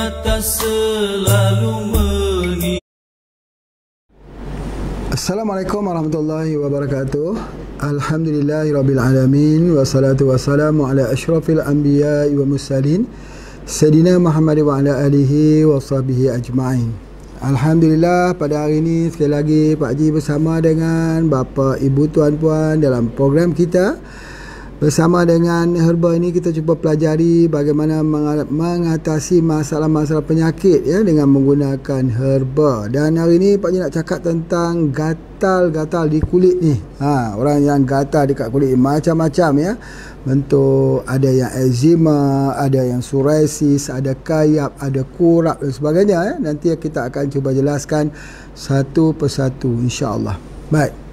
atas selalu mengingat. Assalamualaikum warahmatullahi wabarakatuh. Alhamdulillahirabbil alamin wassalatu wassalamu ala asyrafil anbiya'i wa mursalin Sayyidina Muhammad wa ala alihi wa sahbihi ajma'in. Alhamdulillah, pada hari ini sekali lagi Pak Haji bersama dengan bapa, ibu, tuan, puan dalam program kita. Bersama dengan herba ini kita cuba pelajari bagaimana mengatasi masalah-masalah penyakit ya dengan menggunakan herba. Dan hari ini Pak Haji nak cakap tentang gatal-gatal di kulit ni. Orang yang gatal dekat kulit macam-macam ya. Bentuk, ada yang eczema, ada yang psoriasis, ada kayap, ada kurap dan sebagainya ya. Nanti kita akan cuba jelaskan satu persatu insya-Allah. Baik.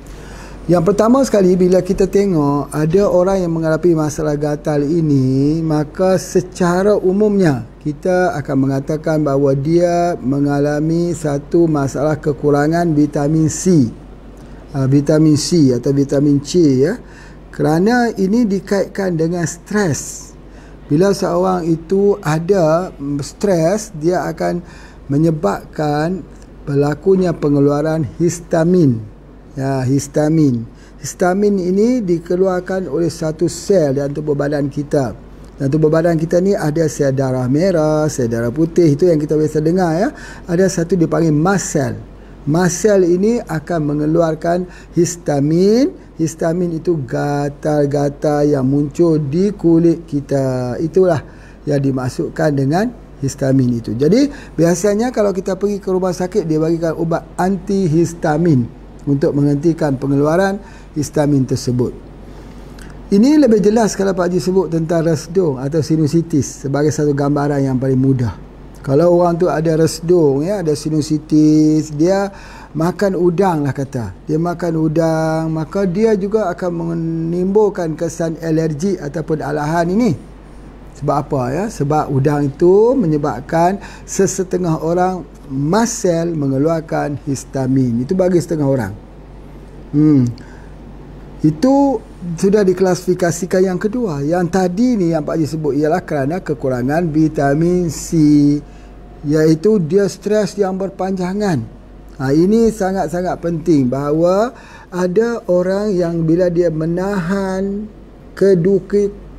Yang pertama sekali, bila kita tengok ada orang yang menghadapi masalah gatal ini, maka secara umumnya kita akan mengatakan bahawa dia mengalami satu masalah kekurangan vitamin C. Vitamin C atau vitamin C ya. Kerana ini dikaitkan dengan stres. Bila seorang itu ada stres, dia akan menyebabkan berlakunya pengeluaran histamin. Ya, histamin. Histamin ini dikeluarkan oleh satu sel dalam tubuh badan kita. Dan tubuh badan kita ni ada sel darah merah, sel darah putih, itu yang kita biasa dengar ya. Ada satu dipanggil mast cell. Mast cell ini akan mengeluarkan histamin. Histamin itu gatal-gatal yang muncul di kulit kita. Itulah yang dimasukkan dengan histamin itu. Jadi biasanya kalau kita pergi ke rumah sakit, dia bagikan ubat antihistamin untuk menghentikan pengeluaran histamin tersebut. Ini lebih jelas kalau Pak Haji sebut tentang resdung atau sinusitis sebagai satu gambaran yang paling mudah. Kalau orang tu ada resdung ya, ada sinusitis, dia makan udang lah kata. Dia makan udang, maka dia juga akan menimbulkan kesan alergi ataupun alahan ini. Sebab apa ya? Sebab udang itu menyebabkan sesetengah orang mast cell mengeluarkan histamin. Itu bagi setengah orang. Itu sudah diklasifikasikan yang kedua. Yang tadi ni yang Pak Haji sebut ialah kerana kekurangan vitamin C, iaitu dia stres yang berpanjangan. Ini sangat-sangat penting bahawa ada orang yang bila dia menahan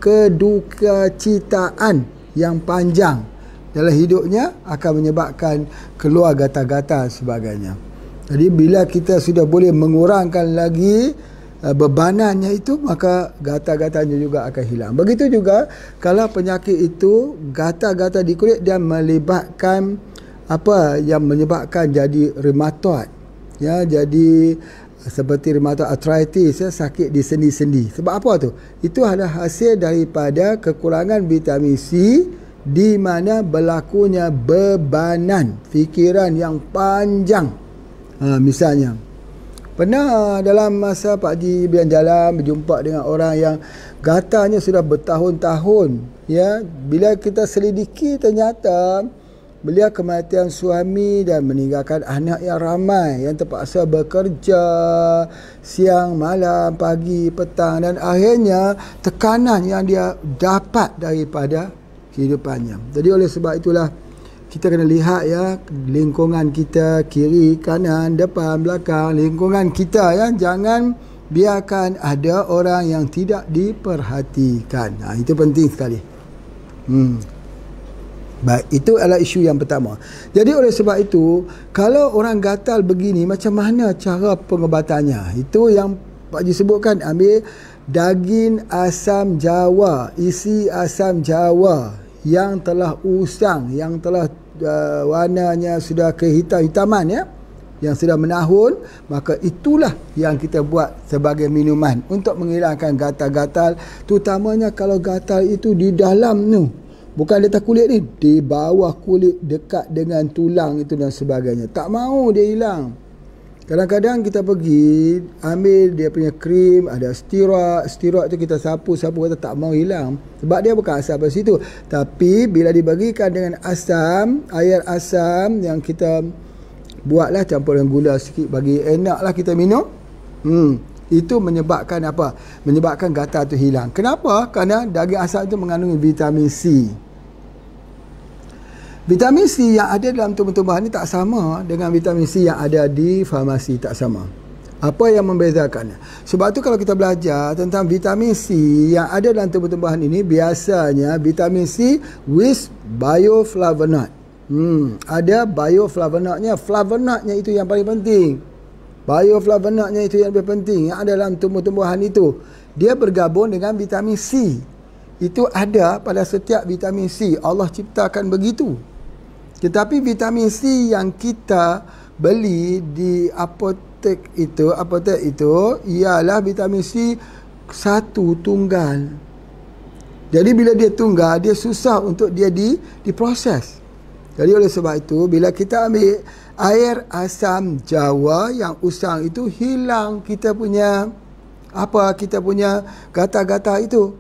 kedukacitaan yang panjang dalam hidupnya akan menyebabkan keluar gatal-gatal sebagainya. Jadi bila kita sudah boleh mengurangkan lagi bebanannya itu, maka gatal-gatalnya juga akan hilang. Begitu juga kalau penyakit itu gatal-gatal di kulit dan melibatkan apa yang menyebabkan jadi rheumatoid ya, jadi seperti rheumatoid arthritis ya, sakit di sendi-sendi. Sebab apa tu? Itu adalah hasil daripada kekurangan vitamin C, di mana berlakunya bebanan fikiran yang panjang. Misalnya pernah dalam masa Pak Haji berjalan berjumpa dengan orang yang gatalnya sudah bertahun-tahun ya. Bila kita selidiki, ternyata beliau kematian suami dan meninggalkan anak yang ramai, yang terpaksa bekerja siang, malam, pagi, petang, dan akhirnya tekanan yang dia dapat daripada kehidupannya. Jadi oleh sebab itulah kita kena lihat ya, lingkungan kita, kiri, kanan, depan, belakang, lingkungan kita ya, jangan biarkan ada orang yang tidak diperhatikan. Itu penting sekali. Baik, itu adalah isu yang pertama. Jadi oleh sebab itu, kalau orang gatal begini, macam mana cara pengobatannya? Itu yang Pak Haji sebutkan, ambil daging asam jawa, isi asam jawa yang telah usang, yang telah warnanya sudah kehitam-hitaman ya, yang sudah menahun, maka itulah yang kita buat sebagai minuman untuk menghilangkan gatal-gatal, terutamanya kalau gatal itu di dalam tu. Bukan di atas kulit ni, di bawah kulit dekat dengan tulang itu dan sebagainya. Tak mau dia hilang. Kadang-kadang kita pergi ambil dia punya krim, ada steroid. Steroid tu kita sapu-sapu, kata tak mau hilang. Sebab dia bukan asam pada situ. Tapi bila dibagikan dengan asam, air asam yang kita buatlah, campur dengan gula sikit, bagi enaklah kita minum. Itu menyebabkan apa? Menyebabkan gatal tu hilang. Kenapa? Kerana daging asam itu mengandungi vitamin C. Vitamin C yang ada dalam tumbuh-tumbuhan ni tak sama dengan vitamin C yang ada di farmasi, tak sama. Apa yang membezakannya? Sebab tu kalau kita belajar tentang vitamin C yang ada dalam tumbuh-tumbuhan ini, biasanya vitamin C with bioflavonoid. Ada bioflavonoidnya. Flavonoidnya itu yang paling penting. Bioflavonoidnya itu yang lebih penting, yang ada dalam tumbuh-tumbuhan itu. Dia bergabung dengan vitamin C. Itu ada pada setiap vitamin C. Allah ciptakan begitu. Tetapi vitamin C yang kita beli di apotek itu ialah vitamin C satu tunggal. Jadi bila dia tunggal, dia susah untuk dia diproses. Jadi oleh sebab itu, bila kita ambil air asam jawa yang usang itu, hilang kita punya gata-gata itu.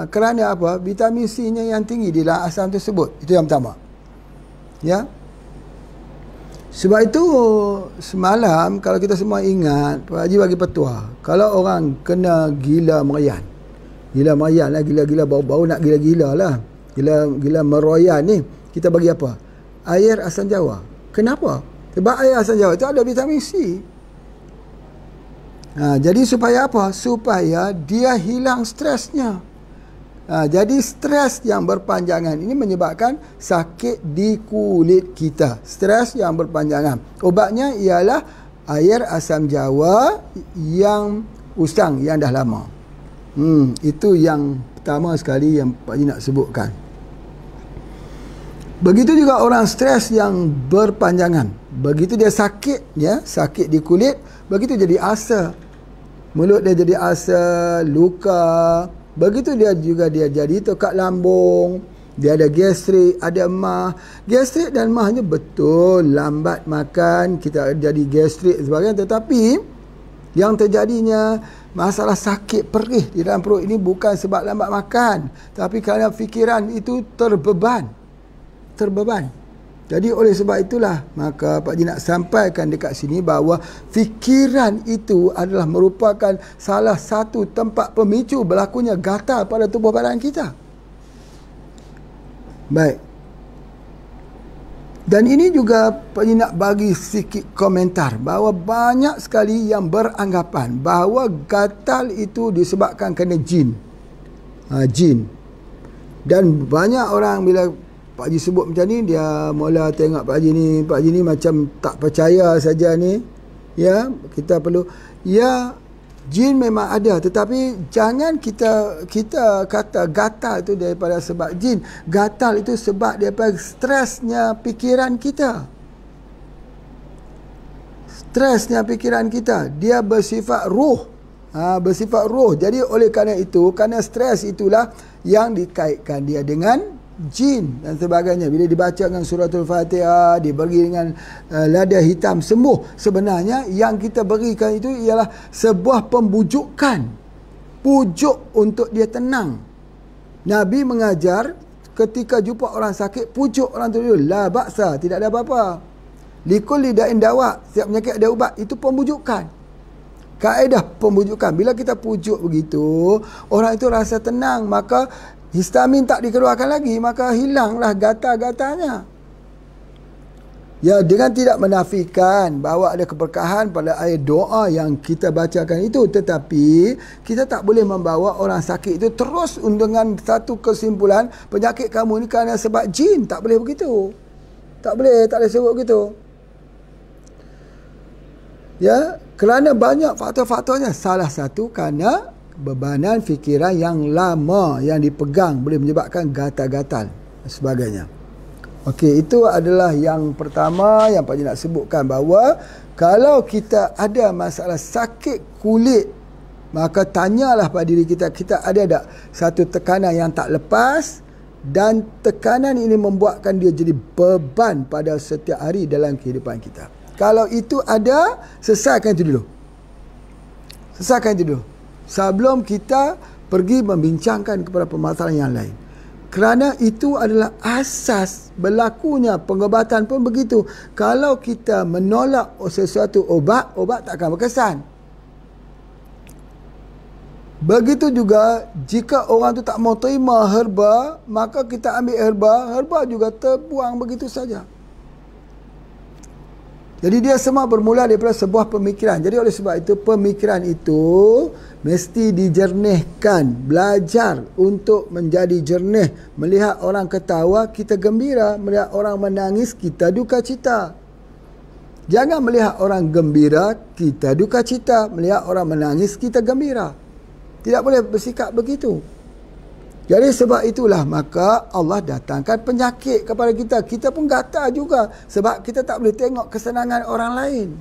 Kerana apa? Vitamin C-nya yang tinggi di dalam asam tersebut. Itu yang pertama. Ya. Sebab itu semalam kalau kita semua ingat, Pak Haji bagi petua, kalau orang kena gila merayan lah, gila-gila bau-bau nak gila-gila lah, gila meroyan ni, kita bagi apa? Air asam jawa. Kenapa? Sebab air asam jawa itu ada vitamin C. Jadi supaya apa? Supaya dia hilang stresnya. Jadi stres yang berpanjangan ini menyebabkan sakit di kulit kita. Stres yang berpanjangan. Obatnya ialah air asam jawa yang usang, yang dah lama. Itu yang pertama sekali yang Pak Haji nak sebutkan. Begitu juga orang stres yang berpanjangan. Begitu dia sakit, ya, sakit di kulit, begitu jadi ulcer. Mulut dia jadi ulcer, luka. Begitu dia juga dia jadi tekak lambung, dia ada gastrik, ada emah. Gastrik dan emahnya betul, lambat makan kita jadi gastrik sebagainya. Tetapi yang terjadinya masalah sakit perih di dalam perut ini bukan sebab lambat makan, tapi kerana fikiran itu terbeban. Jadi oleh sebab itulah maka Pak Haji nak sampaikan dekat sini bahawa fikiran itu adalah merupakan salah satu tempat pemicu berlakunya gatal pada tubuh badan kita. Baik. Dan ini juga Pak Haji nak bagi sikit komentar bahawa banyak sekali yang beranggapan bahawa gatal itu disebabkan kerana jin. Jin. Dan banyak orang bila Pak Haji sebut macam ni, dia mula tengok Pak Haji ni macam tak percaya saja ni. Ya, kita perlu, ya, jin memang ada, tetapi jangan kita kata gatal itu daripada sebab jin. Gatal itu sebab daripada stresnya pikiran kita. Stresnya pikiran kita, dia bersifat roh. Bersifat roh. Jadi oleh kerana itu, kerana stres itulah yang dikaitkan dia dengan jin dan sebagainya. Bila dibaca dengan suratul Fatihah, diberi dengan lada hitam, sembuh. Sebenarnya yang kita berikan itu ialah sebuah pembujukan, pujuk untuk dia tenang. Nabi mengajar ketika jumpa orang sakit, pujuk orang tu dulu, la ba'sa, tidak ada apa-apa. Likulli da'in dawa, setiap penyakit ada ubat. Itu pembujukan, kaedah pembujukan. Bila kita pujuk begitu, orang itu rasa tenang, maka histamin tak dikeluarkan lagi, maka hilanglah gatal-gatalnya. Ya, dengan tidak menafikan bahawa ada keberkahan pada air doa yang kita bacakan itu, tetapi kita tak boleh membawa orang sakit itu terus dengan satu kesimpulan penyakit kamu ni kerana sebab jin. Tak boleh begitu. Tak boleh sebut begitu. Ya, kerana banyak faktor-faktornya. Salah satu kerana bebanan fikiran yang lama yang dipegang boleh menyebabkan gatal-gatal dan sebagainya. Okey, itu adalah yang pertama yang Pak Haji nak sebutkan, bahawa kalau kita ada masalah sakit kulit, maka tanyalah pada diri kita, kita ada tak satu tekanan yang tak lepas, dan tekanan ini membuatkan dia jadi beban pada setiap hari dalam kehidupan kita. Kalau itu ada, selesaikan itu dulu. Sebelum kita pergi membincangkan kepada permasalahan yang lain. Kerana itu adalah asas berlakunya pengobatan pun begitu. Kalau kita menolak sesuatu obat tak akan berkesan. Begitu juga jika orang tu tak mau terima herba, maka kita ambil herba juga terbuang begitu saja. Jadi dia semua bermula daripada sebuah pemikiran. Jadi oleh sebab itu pemikiran itu mesti dijernihkan, belajar untuk menjadi jernih. Melihat orang ketawa, kita gembira. Melihat orang menangis, kita duka cita. Jangan melihat orang gembira, kita duka cita. Melihat orang menangis, kita gembira. Tidak boleh bersikap begitu. Jadi sebab itulah maka Allah datangkan penyakit kepada kita. Kita pun gatal juga sebab kita tak boleh tengok kesenangan orang lain.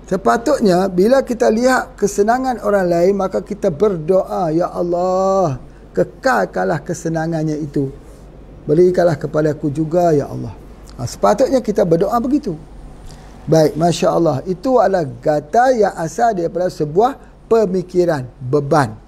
Sepatutnya bila kita lihat kesenangan orang lain, maka kita berdoa, Ya Allah, kekalkanlah kesenangannya itu. Berikanlah kepadaku juga, Ya Allah. Sepatutnya kita berdoa begitu. Baik, Masya Allah. Itu adalah gatal yang asal daripada sebuah pemikiran, beban.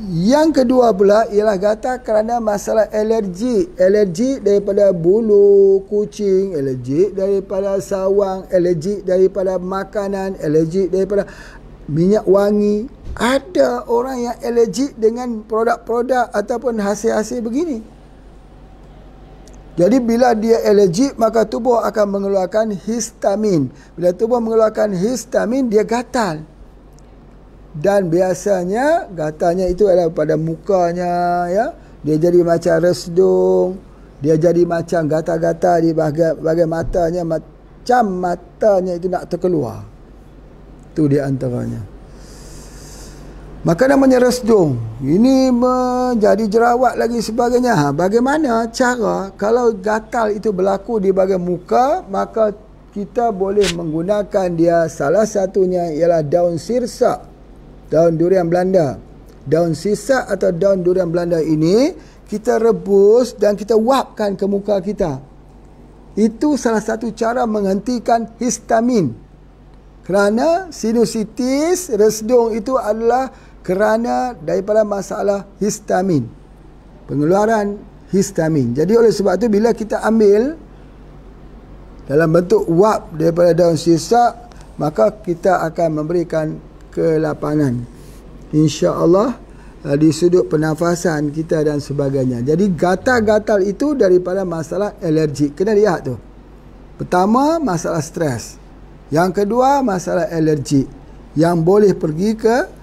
Yang kedua pula ialah gatal kerana masalah alergi. Alergi daripada bulu kucing, alergi daripada sawang, alergi daripada makanan, alergi daripada minyak wangi. Ada orang yang alergi dengan produk-produk ataupun hasil-hasil begini. Jadi bila dia alergi, maka tubuh akan mengeluarkan histamin. Bila tubuh mengeluarkan histamin, dia gatal. Dan biasanya gatalnya itu adalah pada mukanya, ya. Dia jadi macam resdung, dia jadi macam gatal-gatal di bahagian matanya, macam matanya itu nak terkeluar. Itu di antaranya. Maka namanya resdung. Ini menjadi jerawat lagi sebagainya. Bagaimana cara kalau gatal itu berlaku di bahagian muka, maka kita boleh menggunakan dia. Salah satunya ialah daun sirsak, daun durian Belanda. Daun sirsak atau daun durian Belanda ini kita rebus dan kita wapkan ke muka kita. Itu salah satu cara menghentikan histamin. Kerana sinusitis, resdung itu adalah kerana daripada masalah histamin, pengeluaran histamin. Jadi oleh sebab itu bila kita ambil dalam bentuk wap daripada daun sirsak, maka kita akan memberikan kelapangan, insya-Allah, di sudut pernafasan kita dan sebagainya. Jadi gatal-gatal itu daripada masalah alergi. Kena lihat tu. Pertama, masalah stres. Yang kedua, masalah alergi yang boleh pergi ke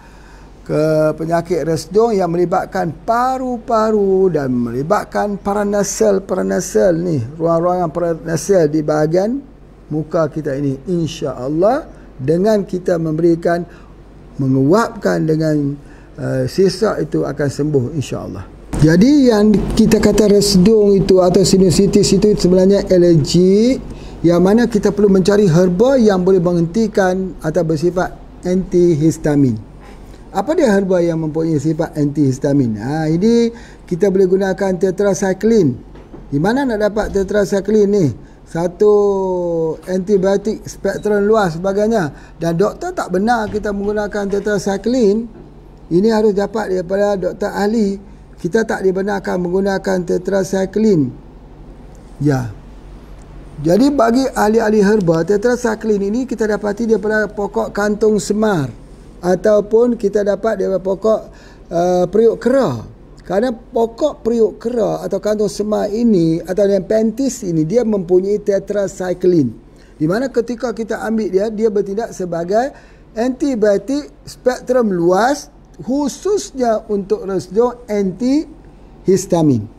penyakit resdung yang melibatkan paru-paru dan melibatkan paranasal ni, ruang-ruangan paranasal di bahagian muka kita ini. Insya-Allah dengan kita memberikan, menguapkan dengan sirsak itu akan sembuh, insya-Allah. Jadi yang kita kata resdung itu atau sinusitis itu sebenarnya alergi, yang mana kita perlu mencari herba yang boleh menghentikan atau bersifat antihistamin. Apa dia herba yang mempunyai sifat antihistamin? Ini kita boleh gunakan tetracycline. Di mana nak dapat tetracycline ni? Satu antibiotik spektrum luas sebagainya. Dan doktor tak benar kita menggunakan tetracycline. Ini harus dapat daripada doktor ahli. Kita tak dibenarkan menggunakan tetracycline. Ya. Jadi bagi ahli-ahli herba, tetracycline ini kita dapati daripada pokok kantung semar, ataupun kita dapat daripada pokok periuk kera. Kerana pokok periuk kera atau kantung semar ini atau yang pentis ini, dia mempunyai tetracycline, di mana ketika kita ambil dia, dia bertindak sebagai antibiotik spektrum luas, khususnya untuk resdung, antihistamin.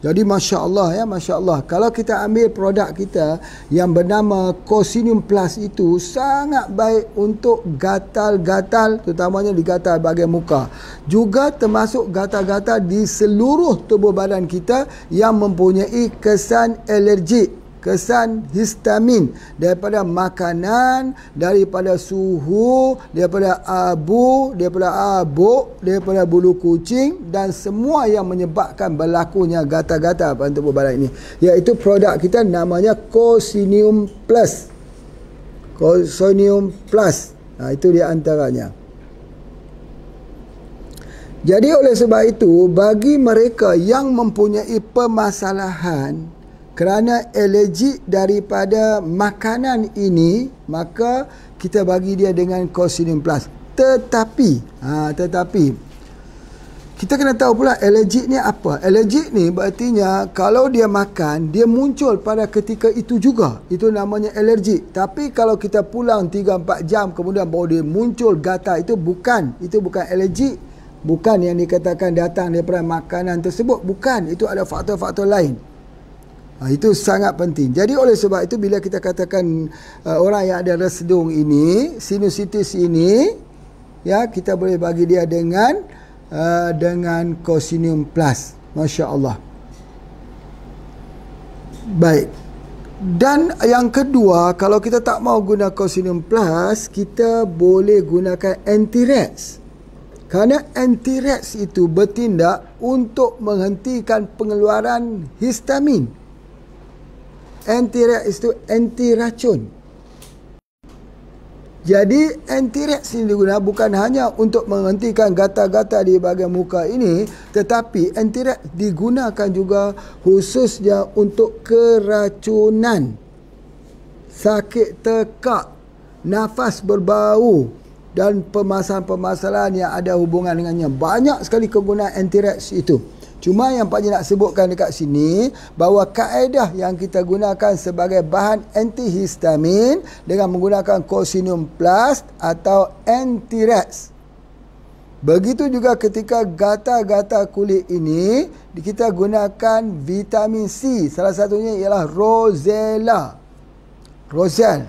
Jadi Masya Allah, ya, Masya Allah. Kalau kita ambil produk kita yang bernama Cocinium Plus itu, sangat baik untuk gatal-gatal, terutamanya di gatal bahagian muka. Juga termasuk gatal-gatal di seluruh tubuh badan kita yang mempunyai kesan alergik, kesan histamin, daripada makanan, daripada suhu, daripada abu, daripada abuk, daripada bulu kucing, dan semua yang menyebabkan berlakunya gatal-gatal pada tubuh badan ini. Iaitu produk kita namanya Cocinium Plus. Cocinium Plus. Itu di antaranya. Jadi oleh sebab itu, bagi mereka yang mempunyai permasalahan kerana alergik daripada makanan ini, maka kita bagi dia dengan Cocinium Plus. Tetapi kita kena tahu pula alergik ni apa. Alergik ni berartinya kalau dia makan, dia muncul pada ketika itu juga. Itu namanya alergik. Tapi kalau kita pulang 3-4 jam kemudian baru dia muncul gatal, itu bukan alergik. Bukan yang dikatakan datang daripada makanan tersebut. Bukan. Itu ada faktor-faktor lain. Itu sangat penting. Jadi oleh sebab itu bila kita katakan orang yang ada resedung ini, sinusitis ini, ya, kita boleh bagi dia dengan Cocinium Plus. Masya Allah. Baik. Dan yang kedua, kalau kita tak mau guna Cocinium Plus, kita boleh gunakan Anti-Rex. Kerana Anti-Rex itu bertindak untuk menghentikan pengeluaran histamin. Anti-Rex itu anti racun. Jadi Anti-Rex ini digunakan bukan hanya untuk menghentikan gatal-gatal di bahagian muka ini, tetapi Anti-Rex digunakan juga khususnya untuk keracunan, sakit tekak, nafas berbau dan permasalahan-permasalahan yang ada hubungan dengannya. Banyak sekali kegunaan Anti-Rex itu. Cuma yang Pak Haji nak sebutkan dekat sini, bahawa kaedah yang kita gunakan sebagai bahan antihistamin dengan menggunakan Cocinium Plus atau Anti-Rex. Begitu juga ketika gatal-gatal kulit ini, kita gunakan vitamin C. Salah satunya ialah Rosella. Roselle.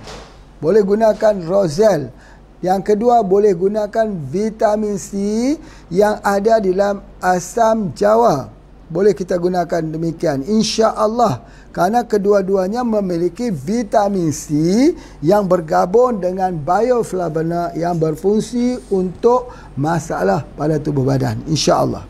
Boleh gunakan Roselle. Yang kedua, boleh gunakan vitamin C yang ada di dalam asam jawa. Boleh kita gunakan demikian, insya-Allah. Kerana kedua-duanya memiliki vitamin C yang bergabung dengan bioflavonoid yang berfungsi untuk masalah pada tubuh badan, insya-Allah.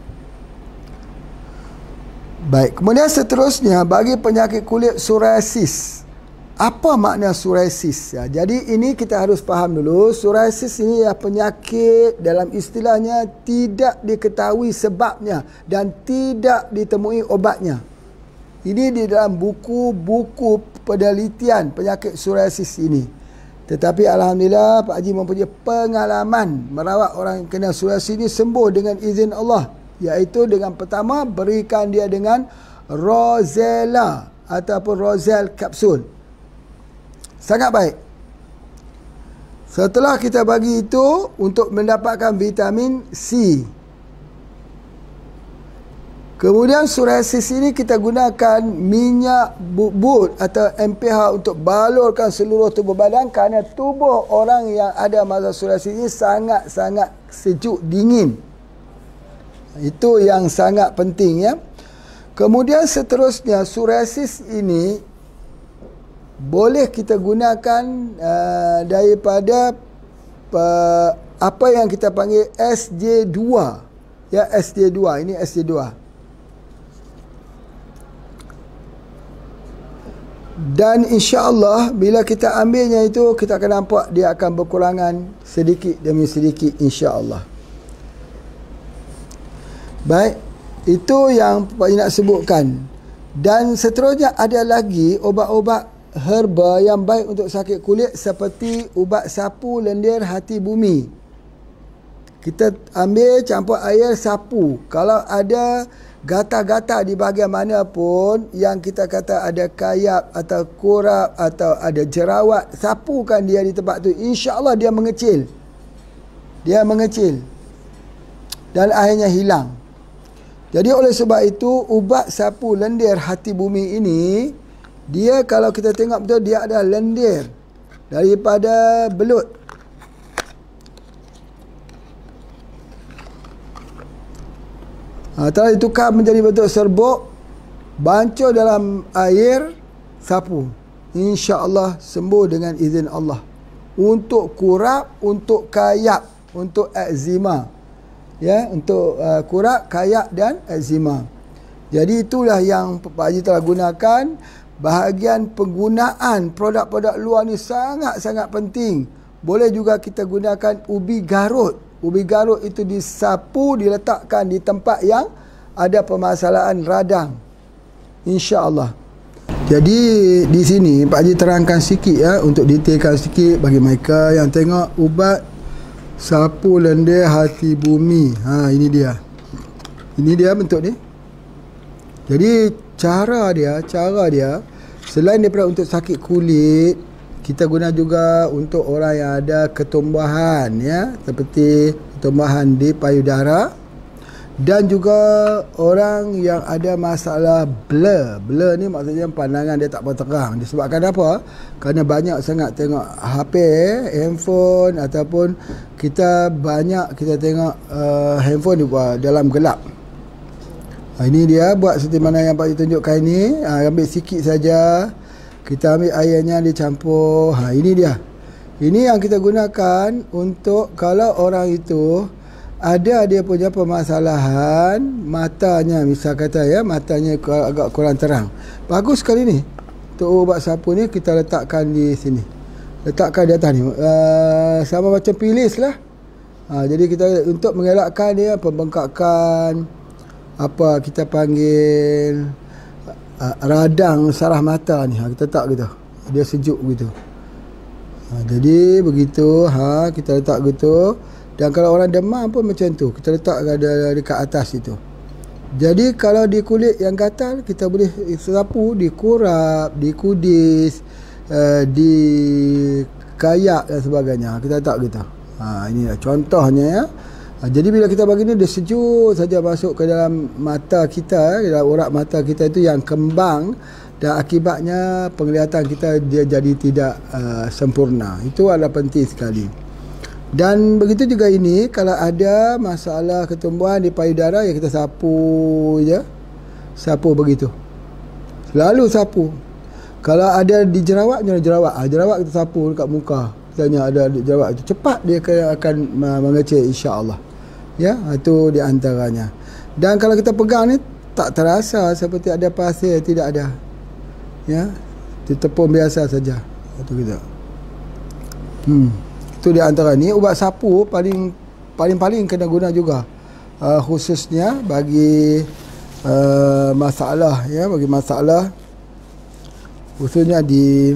Baik, kemudian seterusnya bagi penyakit kulit psoriasis. Apa makna psoriasis? Ya, jadi ini kita harus faham dulu. Psoriasis ini adalah penyakit dalam istilahnya tidak diketahui sebabnya dan tidak ditemui obatnya. Ini di dalam buku-buku penelitian penyakit psoriasis ini. Tetapi Alhamdulillah Pak Haji mempunyai pengalaman merawat orang yang kena psoriasis ini sembuh dengan izin Allah. Iaitu dengan pertama berikan dia dengan Rosella ataupun Roselle kapsul. Sangat baik. Setelah kita bagi itu untuk mendapatkan vitamin C. Kemudian psoriasis ini kita gunakan minyak bubut atau MPH untuk balurkan seluruh tubuh badan kerana tubuh orang yang ada masalah psoriasis ini sangat-sangat sejuk, dingin. Itu yang sangat penting, ya. Kemudian seterusnya psoriasis ini boleh kita gunakan daripada apa yang kita panggil SJ2. Ya, SJ2. Ini SJ2. Dan insya-Allah bila kita ambilnya itu, kita akan nampak dia akan berkurangan sedikit demi sedikit, insya-Allah. Baik, itu yang Pak Haji nak sebutkan. Dan seterusnya ada lagi obat-obat herba yang baik untuk sakit kulit seperti ubat sapu lendir hati bumi. Kita ambil campur air sapu. Kalau ada gatal-gatal di bahagian mana pun yang kita kata ada kayap atau kurap atau ada jerawat, sapukan dia di tempat tu. Insya-Allah dia mengecil. Dia mengecil. Dan akhirnya hilang. Jadi oleh sebab itu ubat sapu lendir hati bumi ini, dia kalau kita tengok betul, dia ada lendir daripada belut. Telah ditukar menjadi bentuk serbuk, bancuh dalam air, sapu. InsyaAllah sembuh dengan izin Allah. Untuk kurap, untuk kayak, untuk eczema. Ya, untuk kurap, kayak dan eczema. Jadi itulah yang Pak Haji telah gunakan. Bahagian penggunaan produk-produk luar ni sangat-sangat penting. Boleh juga kita gunakan ubi garut. Ubi garut itu disapu, diletakkan di tempat yang ada permasalahan radang. InsyaAllah. Jadi di sini Pak Haji terangkan sikit ya, untuk detailkan sikit bagi mereka yang tengok ubat sapu lendir hati bumi. Ini dia. Ini dia bentuk ni. Jadi cara dia selain daripada untuk sakit kulit, kita guna juga untuk orang yang ada ketumbuhan ya, seperti ketumbuhan di payudara, dan juga orang yang ada masalah blur. Blur ni maksudnya pandangan dia tak berterang. Disebabkan apa? Kerana banyak sangat tengok HP, handphone, ataupun kita tengok handphone di dalam gelap. Ini dia buat seperti mana yang Pak Haji tunjukkan ini. Ambil sikit saja, kita ambil airnya, dicampur. Ini dia. Ini yang kita gunakan untuk kalau orang itu ada dia punya permasalahan matanya, misal kata ya, matanya agak kurang terang. Bagus sekali ni. Untuk ubat sapu ni kita letakkan di sini. Letakkan di atas ni. Sama macam pilis lah. Jadi kita untuk mengelakkan dia pembengkakan, apa kita panggil radang saraf mata ni, kita letak gitu, dia sejuk gitu. Jadi begitu, kita letak gitu. Dan kalau orang demam pun macam tu, kita letak dekat atas itu. Jadi kalau di kulit yang gatal, kita boleh sapu, dikurap, dikudis, dikayak dan sebagainya. Kita letak gitu. Ini contohnya ya. Jadi bila kita bagi ni, dia sejuk saja masuk ke dalam mata kita, dalam urat mata kita itu yang kembang, dan akibatnya penglihatan kita dia jadi tidak sempurna. Itu adalah penting sekali. Dan begitu juga ini, kalau ada masalah ketumbuhan di payudara, ya kita sapu je. Sapu begitu. Selalu sapu. Kalau ada di jerawat, jerawat kita sapu dekat muka. Misalnya ada jerawat itu, cepat dia akan mengecil, insya-Allah. Ya, itu di antaranya. Dan kalau kita pegang ni tak terasa seperti ada pasir, tidak ada. Ya, ditepung biasa saja. Itu kita. Itu di antara ni ubat sapu paling kena guna juga. Khususnya bagi masalah ya, bagi masalah khususnya di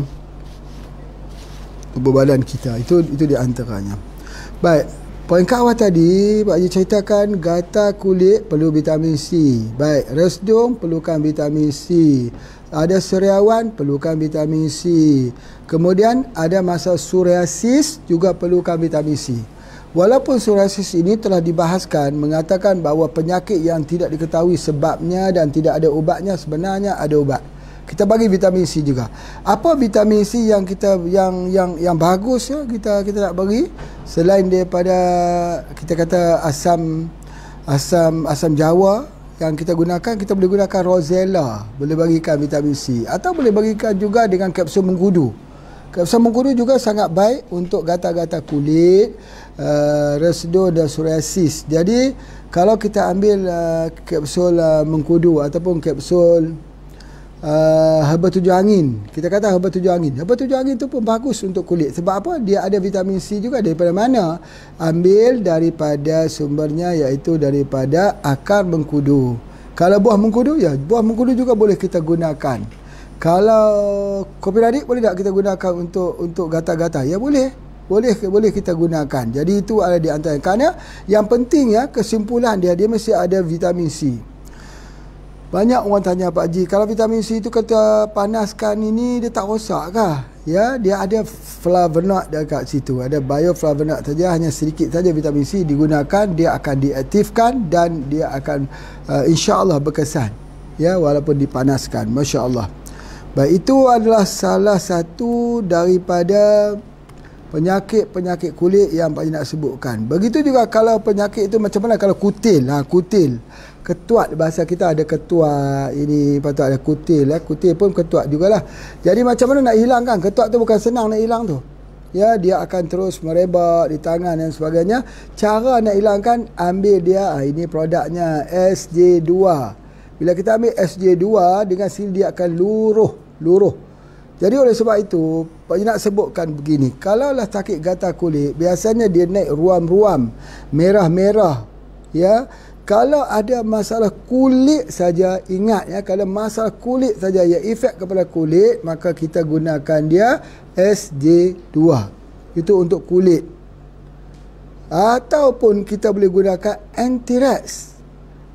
tubuh badan kita. Itu di antaranya. Baik. Poin ke awal tadi, Pak Haji ceritakan gatal kulit perlu vitamin C. Baik, resdung perlukan vitamin C. Ada seriawan perlukan vitamin C. Kemudian ada masalah psoriasis juga perlukan vitamin C. Walaupun psoriasis ini telah dibahaskan mengatakan bahawa penyakit yang tidak diketahui sebabnya dan tidak ada ubatnya, sebenarnya ada ubat. Kita bagi vitamin C juga. Apa vitamin C yang kita yang bagus ya kita nak bagi selain daripada kita kata asam Jawa yang kita gunakan, kita boleh gunakan Rosella, boleh bagikan vitamin C, atau boleh bagikan juga dengan kapsul mengkudu. Kapsul mengkudu juga sangat baik untuk gatal-gatal kulit, resdung dan psoriasis. Jadi kalau kita ambil kapsul mengkudu ataupun kapsul herba tujuh angin, kita kata herba tujuh angin. Herba tujuh angin tu pun bagus untuk kulit. Sebab apa? Dia ada vitamin C juga. Daripada mana? Ambil daripada sumbernya, iaitu daripada akar mengkudu. Kalau buah mengkudu, ya buah mengkudu juga boleh kita gunakan. Kalau kopi radik boleh tak kita gunakan untuk gatal-gatal? Ya boleh. Boleh kita gunakan. Jadi itu ada di antara. Kerana yang penting ya, kesimpulan dia mesti ada vitamin C. Banyak orang tanya, Pak Haji, kalau vitamin C itu kata panaskan ini, dia tak rosak kah? Ya, dia ada flavonoid dekat situ. Ada bioflavonoid saja, hanya sedikit saja vitamin C digunakan, dia akan diaktifkan dan dia akan insya-Allah berkesan. Ya, walaupun dipanaskan. Masya-Allah. Baik, itu adalah salah satu daripada penyakit-penyakit kulit yang Pak Haji nak sebutkan. Begitu juga kalau penyakit itu macam mana kalau kutil. Kutil. Ketuat, bahasa kita ada ketuat. Ini patut ada kutil. Kutil pun ketuat jugalah. Jadi macam mana nak hilangkan? Ketuat tu bukan senang nak hilang tu. Ya, dia akan terus merebak di tangan dan sebagainya. Cara nak hilangkan, ambil dia, ini produknya SJ2. Bila kita ambil SJ2, dengan sini dia akan luruh. Jadi oleh sebab itu, Pak Haji nak sebutkan begini. Kalaulah sakit gatal kulit, biasanya dia naik ruam-ruam, merah-merah. Ya, Kalau ada masalah kulit saja, ingat ya, kalau masalah kulit saja yang efek kepada kulit, maka kita gunakan dia SJ2. Itu untuk kulit. Ataupun kita boleh gunakan Anti-Rax,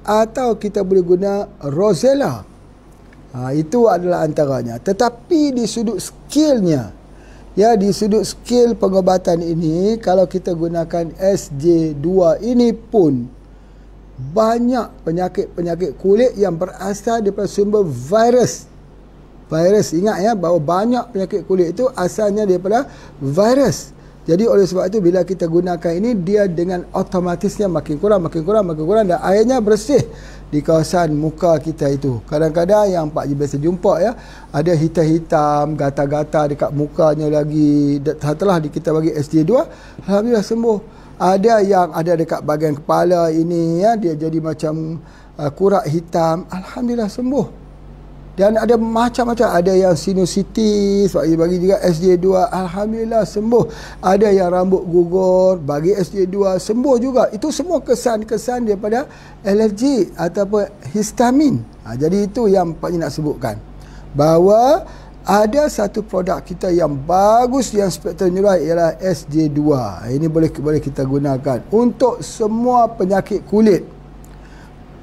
atau kita boleh guna Rosella. Itu adalah antaranya. Tetapi di sudut skillnya, ya, di sudut skill pengobatan ini, kalau kita gunakan SJ2 ini pun banyak penyakit-penyakit kulit yang berasal daripada sumber virus. Virus, ingat ya, bahawa banyak penyakit kulit itu asalnya daripada virus. Jadi oleh sebab itu bila kita gunakan ini, dia dengan otomatisnya makin kurang dan airnya bersih di kawasan muka kita itu. Kadang-kadang yang Pak Haji biasa jumpa ya, ada hitam-hitam, gatal-gatal dekat mukanya lagi. Setelah kita bagi SJ2, alhamdulillah sembuh. Ada yang ada dekat bahagian kepala ini ya, dia jadi macam kurak hitam, alhamdulillah sembuh. Dan ada macam-macam, ada yang sinusitis, bagi juga SJ2, alhamdulillah sembuh. Ada yang rambut gugur, bagi SJ2 sembuh juga. Itu semua kesan-kesan daripada alergi ataupun histamin. Jadi itu yang Pak Haji nak sebutkan, bahawa ada satu produk kita yang bagus, yang spektrum nyuruh, ialah SJ2. Ini boleh kita gunakan untuk semua penyakit kulit.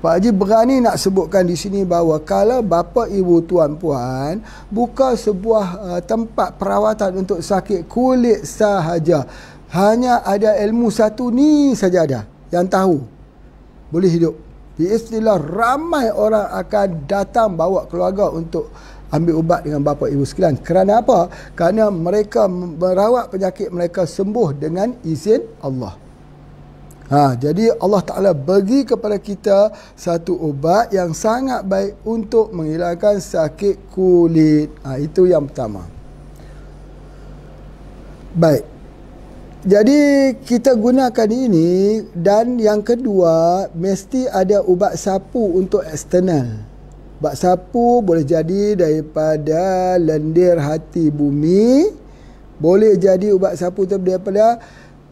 Pak Haji berani nak sebutkan di sini bahawa kalau bapa, ibu, tuan, puan buka sebuah tempat perawatan untuk sakit kulit sahaja, hanya ada ilmu satu ni saja ada yang tahu, boleh hidup. Biiznillah ramai orang akan datang bawa keluarga untuk ambil ubat dengan bapa, ibu sekalian. Kerana apa? Kerana mereka merawat penyakit mereka sembuh dengan izin Allah. Jadi Allah Ta'ala bagi kepada kita satu ubat yang sangat baik untuk menghilangkan sakit kulit. Itu yang pertama. Baik. Jadi kita gunakan ini. Dan yang kedua, mesti ada ubat sapu untuk eksternal. Ubat sapu boleh jadi daripada lendir hati bumi. Boleh jadi ubat sapu daripada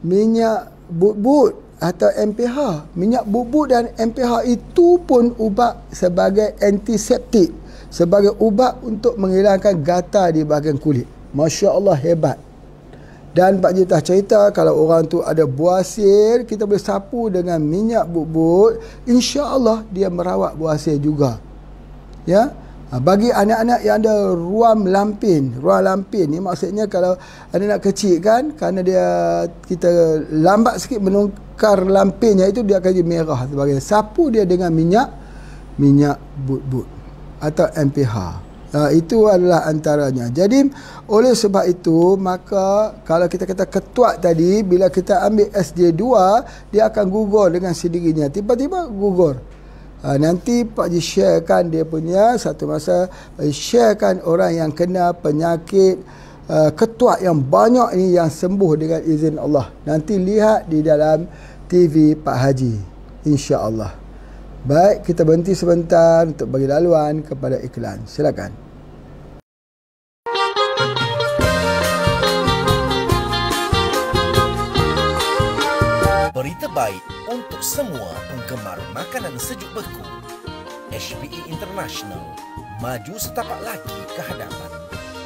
minyak but-but atau MPH. Minyak bubuk dan MPH itu pun ubat sebagai antiseptik, sebagai ubat untuk menghilangkan gatal di bahagian kulit. Masya Allah, hebat. Dan Pak Haji dah cerita, kalau orang tu ada buasir, kita boleh sapu dengan minyak bubuk, insya Allah dia merawat buasir juga. Ya. Bagi anak-anak yang ada ruam lampin ni maksudnya kalau anak-anak kecil kan, kerana kita lambat sikit menukar lampinnya itu, dia akan jadi merah sebagainya. Sapu dia dengan minyak but-but atau MPH. Itu adalah antaranya. Jadi oleh sebab itu, maka kalau kita kata ketuat tadi, bila kita ambil SJ2, dia akan gugur dengan sendirinya. Tiba-tiba gugur. Nanti Pak Haji sharekan dia punya, satu masa sharekan orang yang kena penyakit ketuat yang banyak ini yang sembuh dengan izin Allah. Nanti lihat di dalam TV Pak Haji, insya-Allah. Baik, kita berhenti sebentar untuk bagi laluan kepada iklan. Silakan. Berita baik untuk semua penggemar makanan sejuk beku. HPE International maju setapak lagi ke hadapan.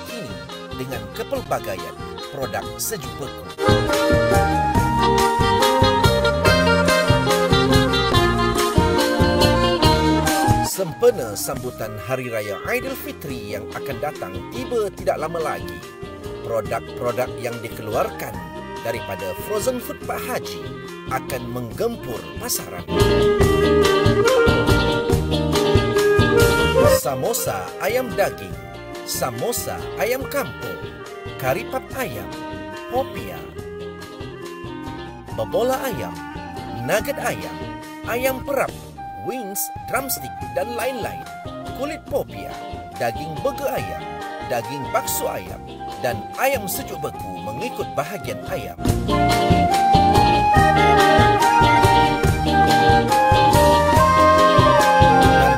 Kini dengan kepelbagaian produk sejuk beku. Sempena sambutan Hari Raya Aidilfitri yang akan datang tiba tidak lama lagi, produk-produk yang dikeluarkan daripada frozen food Pak Haji akan menggempur pasaran. Samosa ayam daging, samosa ayam kampung, kari pap ayam, popia, bebola ayam, nugget ayam, ayam perap, wings, drumstick dan lain-lain, kulit popia, daging burger ayam, daging bakso ayam, dan ayam sejuk beku mengikut bahagian ayam.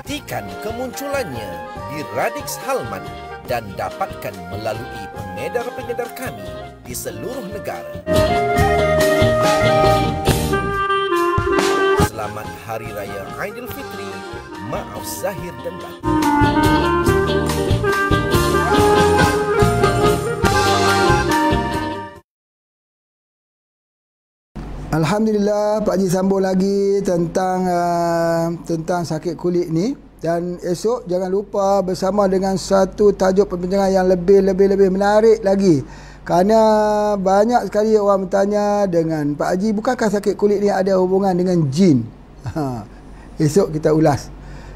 Nantikan kemunculannya di Radix Halman dan dapatkan melalui pengedar-pengedar kami di seluruh negara. Selamat Hari Raya Aidilfitri. Maaf zahir dan batin. Alhamdulillah, Pak Haji sambung lagi tentang sakit kulit ni. Dan esok jangan lupa bersama dengan satu tajuk perbincangan yang lebih menarik lagi. Kerana banyak sekali orang bertanya dengan Pak Haji, bukankah sakit kulit ni ada hubungan dengan jin? Esok kita ulas.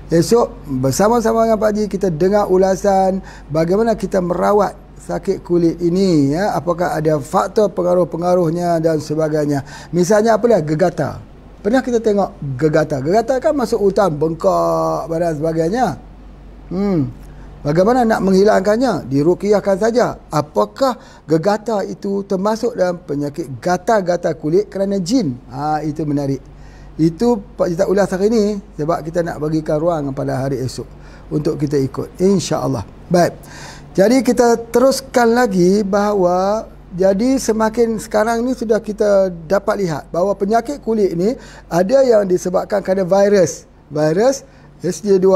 Esok bersama-sama dengan Pak Haji kita dengar ulasan bagaimana kita merawat sakit kulit ini, ya. Apakah ada faktor pengaruh-pengaruhnya dan sebagainya. Misalnya apalah, gegatar. Pernah kita tengok gegatar. Gegatar kan masuk hutan, bengkak dan sebagainya. Bagaimana nak menghilangkannya? Diruqyahkan saja. Apakah gegatar itu termasuk dalam penyakit gatal-gatal kulit kerana jin? Itu menarik. Itu Pak Haji tak ulas hari ini sebab kita nak bagikan ruang pada hari esok untuk kita ikut, insya-Allah. Baik. Jadi kita teruskan lagi bahawa jadi semakin sekarang ni sudah kita dapat lihat bahawa penyakit kulit ni ada yang disebabkan kerana virus. Virus SJ2.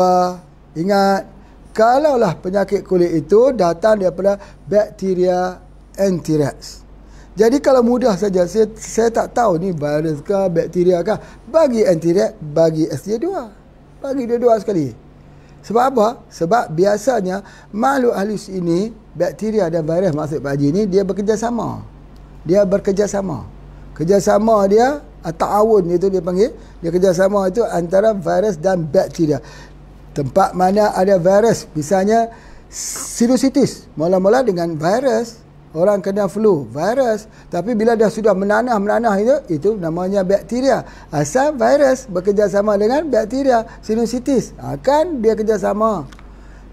Ingat, kalaulah penyakit kulit itu datang daripada bakteria anthrax. Jadi kalau mudah saja, saya tak tahu ni virus ke bakteria ke, bagi anthrax, bagi SJ2. Bagi dua-dua sekali. Sebab apa? Sebab biasanya makhluk halus ini, bakteria dan virus maksud Pak Haji ni, dia bekerjasama. Dia bekerjasama. Kerjasama dia, ta'awun itu dia panggil. Dia kerjasama itu antara virus dan bakteria. Tempat mana ada virus, misalnya sinusitis, mula-mula dengan virus, orang kena flu, virus. Tapi bila dah sudah menanah itu namanya bakteria. Asal virus bekerjasama dengan bakteria, sinusitis, kan dia kerjasama.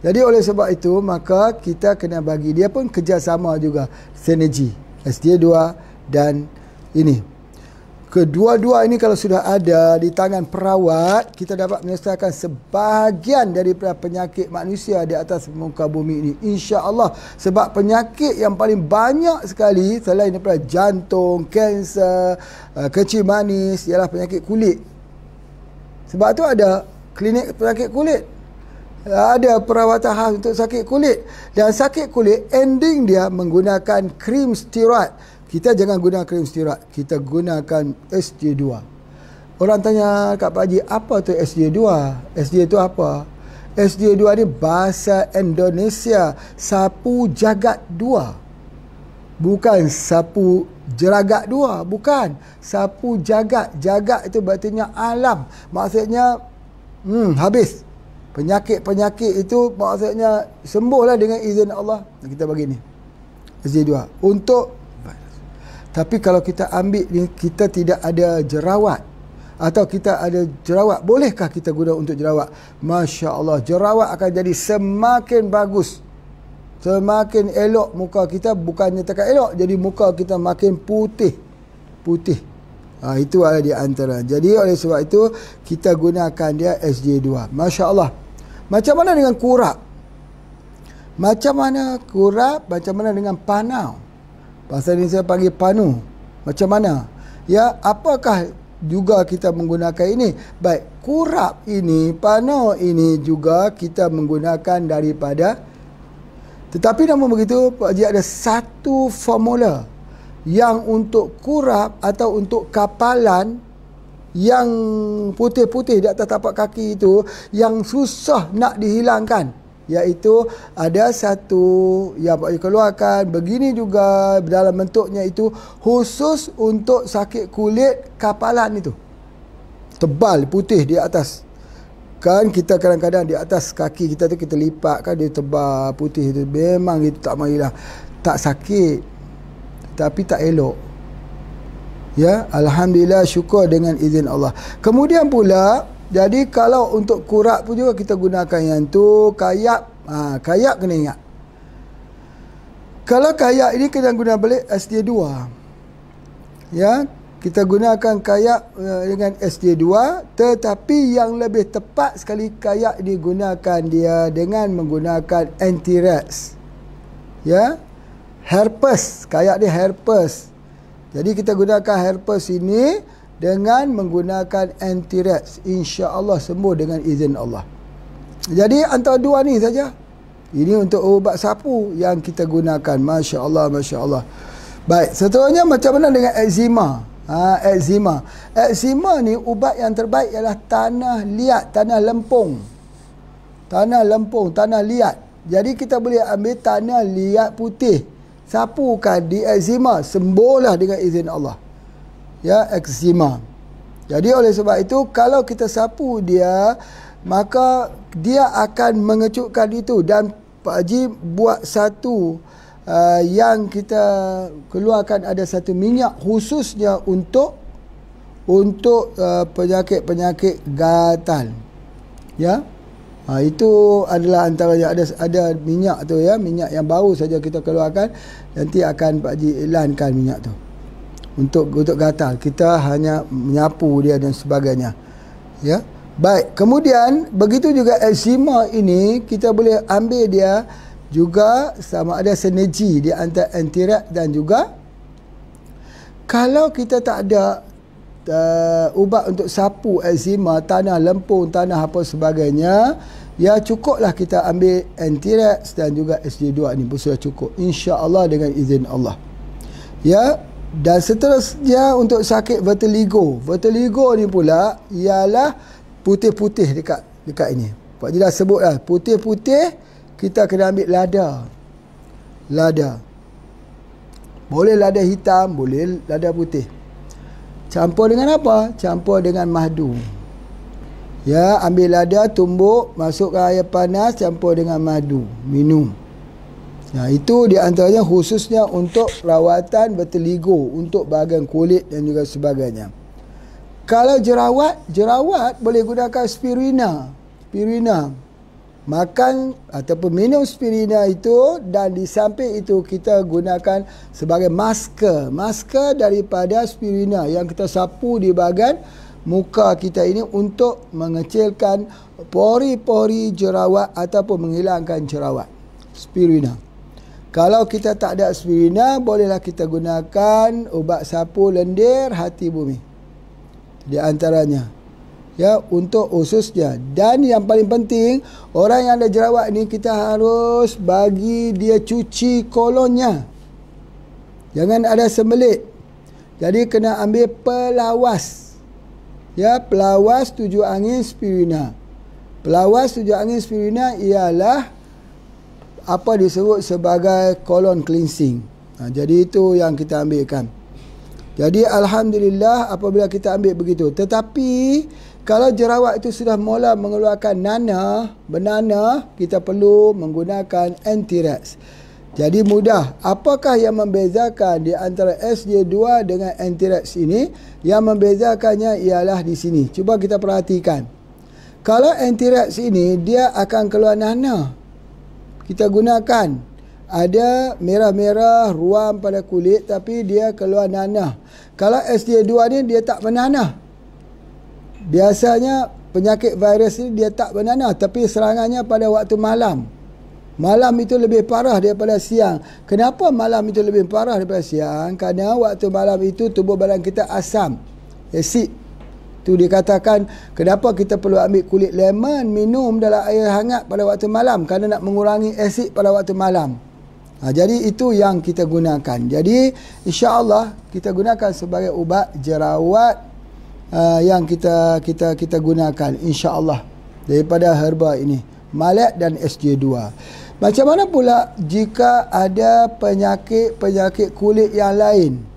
Jadi oleh sebab itu, maka kita kena bagi dia pun kerjasama juga, sinergi SJ2 dan ini. Kedua-dua ini kalau sudah ada di tangan perawat, kita dapat menyelesaikan sebahagian daripada penyakit manusia di atas muka bumi ini, insya-Allah. Sebab penyakit yang paling banyak sekali selain daripada jantung, kanser, kencing manis ialah penyakit kulit. Sebab tu ada klinik penyakit kulit, ada perawatan khas untuk sakit kulit. Dan sakit kulit ending dia menggunakan krim steroid. Kita jangan guna krim steroid, kita gunakan SJ2. Orang tanya kat Pak Haji, apa tu SJ2? SJ itu apa? SJ2 ni bahasa Indonesia sapu jagat dua. Bukan sapu jeragat dua, bukan. Sapu jagat. Jagat itu berartinya alam. Maksudnya habis. Penyakit-penyakit itu maksudnya sembuhlah dengan izin Allah. Kita bagi ni SJ2 untuk. Tapi kalau kita ambil ni, kita tidak ada jerawat atau kita ada jerawat, bolehkah kita guna untuk jerawat? Masya Allah, jerawat akan jadi semakin bagus, semakin elok muka kita. Bukannya tak elok, jadi muka kita makin putih. Itu ada di antara. Jadi oleh sebab itu kita gunakan dia SJ2. Masya Allah. Macam mana dengan kurap? Macam mana kurap? Macam mana dengan panau? Pasal ini saya panggil panu. Macam mana? Ya, apakah juga kita menggunakan ini? Baik, kurap ini, panu ini juga kita menggunakan daripada. Tetapi namun begitu, Pak Haji ada satu formula yang untuk kurap atau untuk kapalan yang putih-putih di atas tapak kaki itu, yang susah nak dihilangkan. Iaitu ada satu yang Pak Haji keluarkan begini juga dalam bentuknya itu, khusus untuk sakit kulit kapalan itu. Tebal, putih di atas. Kan kita kadang-kadang di atas kaki kita tu kita lipat kan, dia tebal, putih itu. Memang itu tak mahu hilang. Tak sakit, tapi tak elok. Ya, Alhamdulillah, syukur dengan izin Allah. Kemudian pula, jadi kalau untuk kurap pun juga kita gunakan yang tu, kayak. Kayak kena ingat. Kalau kayak ini kena guna balik SJ2. Ya, kita gunakan kayak dengan SJ2, tetapi yang lebih tepat sekali kayak digunakan dia dengan menggunakan anthrax. Ya, herpes, kayak dia herpes. Jadi kita gunakan herpes ini dengan menggunakan Anti-Rex. InsyaAllah sembuh dengan izin Allah. Jadi antara dua ni saja. Ini untuk ubat sapu yang kita gunakan. Masya Allah, Masya Allah. Baik, seterusnya macam mana dengan eczema? Eczema. Eczema ni ubat yang terbaik ialah tanah liat, tanah lempung. Tanah lempung, tanah liat. Jadi kita boleh ambil tanah liat putih, sapukan di eczema, sembuhlah dengan izin Allah. Ya, eczema. Jadi oleh sebab itu kalau kita sapu dia, maka dia akan mengecutkan itu. Dan Pak Haji buat satu yang kita keluarkan, ada satu minyak khususnya untuk penyakit-penyakit gatal. Ya. Itu adalah antaranya, ada minyak tu ya, minyak yang baru saja kita keluarkan, nanti akan Pak Haji iklankan minyak tu. Untuk gatal, kita hanya menyapu dia dan sebagainya. Ya. Baik, kemudian begitu juga eczema ini kita boleh ambil dia juga, sama ada sinergi di antara Anti-Rex dan juga kalau kita tak ada ubat untuk sapu eczema, tanah lempung, tanah apa sebagainya, ya cukuplah kita ambil Anti-Rex dan juga SJ2 ni pun sudah cukup, insya-Allah dengan izin Allah. Ya. Dan seterusnya untuk sakit vertigo. Vertigo ni pula ialah putih-putih dekat ini. Pak Haji dah sebut lah, putih-putih kita kena ambil lada. Boleh lada hitam, boleh lada putih. Campur dengan apa? Campur dengan madu. Ya, ambil lada, tumbuk, masukkan air panas, campur dengan madu, minum. Nah, itu di antaranya khususnya untuk rawatan vertigo, untuk bahagian kulit dan juga sebagainya. Kalau jerawat boleh gunakan spirulina. Makan ataupun minum spirulina itu, dan di samping itu kita gunakan sebagai masker daripada spirulina yang kita sapu di bahagian muka kita ini untuk mengecilkan pori-pori jerawat ataupun menghilangkan jerawat. Spirulina. Kalau kita tak ada spirulina, bolehlah kita gunakan ubat sapu lendir hati bumi. Di antaranya. Ya, untuk khususnya. Dan yang paling penting, orang yang ada jerawat ni kita harus bagi dia cuci kolonnya. Jangan ada sembelit. Jadi kena ambil pelawas. Ya, pelawas 7 angin spirulina. Pelawas 7 angin spirulina ialah apa disebut sebagai colon cleansing. Jadi itu yang kita ambilkan. Jadi alhamdulillah apabila kita ambil begitu. Tetapi kalau jerawat itu sudah mula mengeluarkan bernanah, kita perlu menggunakan Anti-Rex. Jadi mudah. Apakah yang membezakan di antara SJ2 dengan Anti-Rex ini? Yang membezakannya ialah di sini. Cuba kita perhatikan. Kalau Anti-Rex ini dia akan keluar nanah. Kita gunakan ada merah-merah ruam pada kulit, tapi dia keluar nanah. Kalau SJ2 ni dia tak bernanah. Biasanya penyakit virus ni dia tak bernanah, tapi serangannya pada waktu malam. Malam itu lebih parah daripada siang. Kenapa malam itu lebih parah daripada siang? Kerana waktu malam itu tubuh badan kita asam, asid. Itu dikatakan kenapa kita perlu ambil kulit lemon minum dalam air hangat pada waktu malam, kerana nak mengurangi asid pada waktu malam. Jadi itu yang kita gunakan. Jadi insya-Allah kita gunakan sebagai ubat jerawat yang kita gunakan insya-Allah daripada herba ini, Malek dan SJ2. Macam mana pula jika ada penyakit kulit yang lain?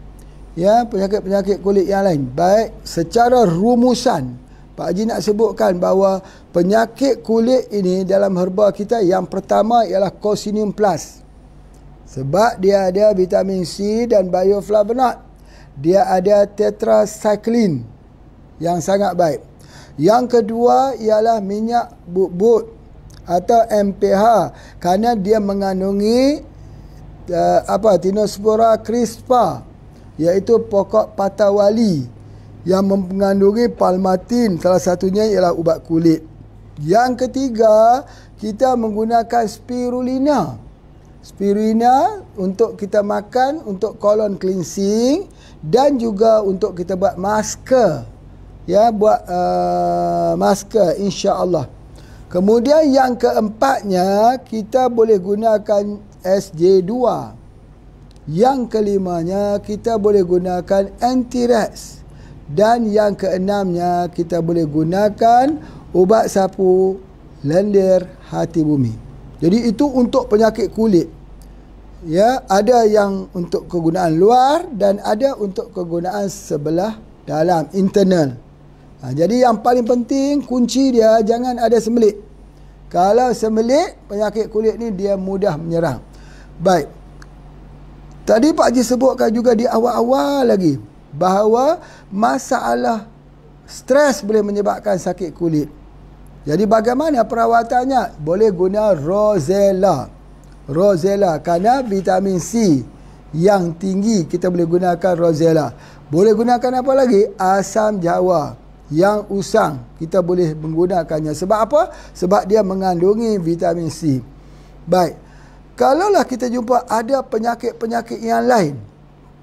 Ya, penyakit kulit yang lain. Baik, secara rumusan Pak Haji nak sebutkan bahawa penyakit kulit ini dalam herba kita, yang pertama ialah Cocinium Plus. Sebab dia ada vitamin C dan bioflavonoid. Dia ada tetracycline yang sangat baik. Yang kedua ialah minyak butbut atau MPH, kerana dia mengandungi Tinospora crispa, iaitu pokok patawali yang mengandungi palmatin, salah satunya ialah ubat kulit. Yang ketiga, kita menggunakan spirulina. Spirulina untuk kita makan, untuk colon cleansing, dan juga untuk kita buat masker. Ya, buat masker insya-Allah. Kemudian yang keempatnya, kita boleh gunakan SJ2. Yang kelimanya, kita boleh gunakan Anti-Rex. Dan yang keenamnya, kita boleh gunakan ubat sapu lendir hati bumi. Jadi itu untuk penyakit kulit. Ya, ada yang untuk kegunaan luar dan ada untuk kegunaan sebelah dalam, internal. Jadi yang paling penting, kunci dia jangan ada sembelit. Kalau sembelit, penyakit kulit ni dia mudah menyerang. Baik. Tadi Pak Haji sebutkan juga di awal-awal lagi bahawa masalah stres boleh menyebabkan sakit kulit. Jadi bagaimana perawatannya? Boleh guna Rosella. Rosella kerana vitamin C yang tinggi, kita boleh gunakan Rosella. Boleh gunakan apa lagi? Asam jawa yang usang, kita boleh menggunakannya. Sebab apa? Sebab dia mengandungi vitamin C. Baik. Kalaulah kita jumpa ada penyakit-penyakit yang lain,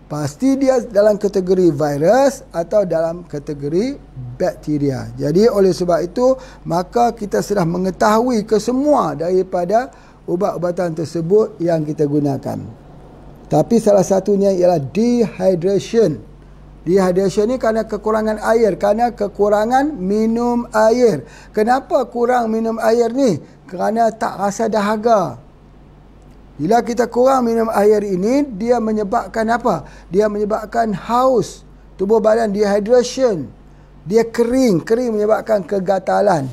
pasti dia dalam kategori virus atau dalam kategori bakteria. Jadi oleh sebab itu, maka kita sudah mengetahui kesemua daripada ubat-ubatan tersebut yang kita gunakan. Tapi salah satunya ialah dehydration. Dehydration ni kerana kekurangan air, kerana kekurangan minum air. Kenapa kurang minum air ni? Kerana tak rasa dahaga. Bila kita kurang minum air ini, dia menyebabkan apa? Dia menyebabkan haus. Tubuh badan dehydration. Dia kering menyebabkan kegatalan.